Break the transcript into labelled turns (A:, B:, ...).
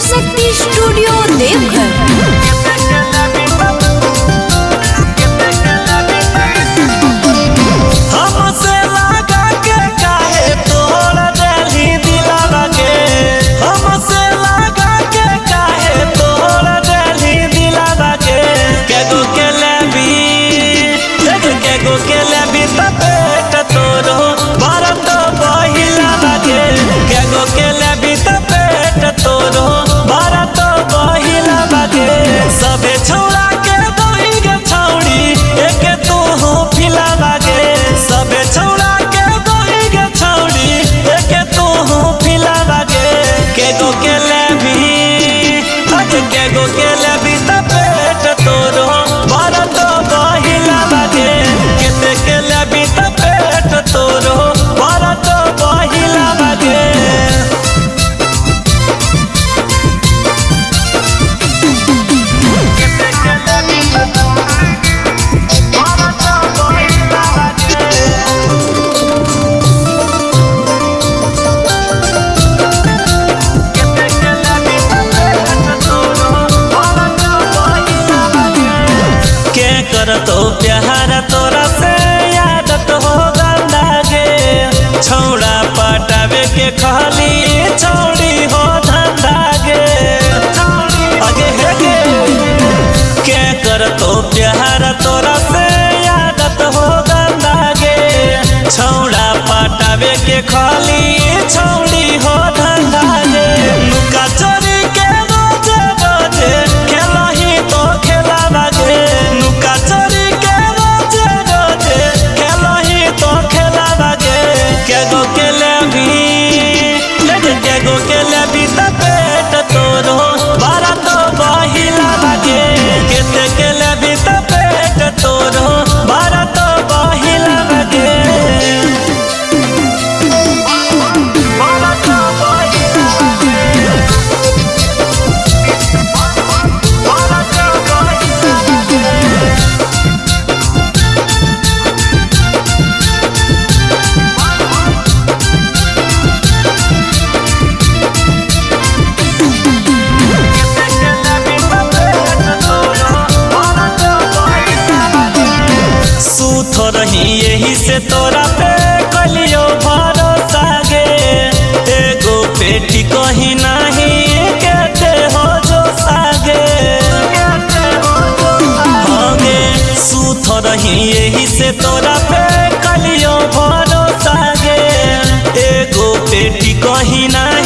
A: शक्ति studio Deoghar.
B: तो प्यार तोरा से यादत हो लागे छौड़ा पटावे के खाली छौड़ी हो धंधा गे आगे है गे क्या कर तो प्यार तोरा से यादत हो लागे छौड़ा पटावे के खाली छौड़ी हो धंधा गे लुका चोरी के रोजे रोजे खेला ही तो खेला बागे लुका चोरी के रोजे रोजे खेला ही तो खेला बागे के गो के लेबी पेट तोरो बारा तो बहिला बागे केते के लेबी पेट तोरो बारा तो बहिला बागे यही से तोरा पे कलियो भरोसा गे एगो पेटी कहीं नहीं कहते हो जो सागे होगे सूथ रही यही से तोरा पे कलियो भरोसा गे एगो पेटी कहीं नहीं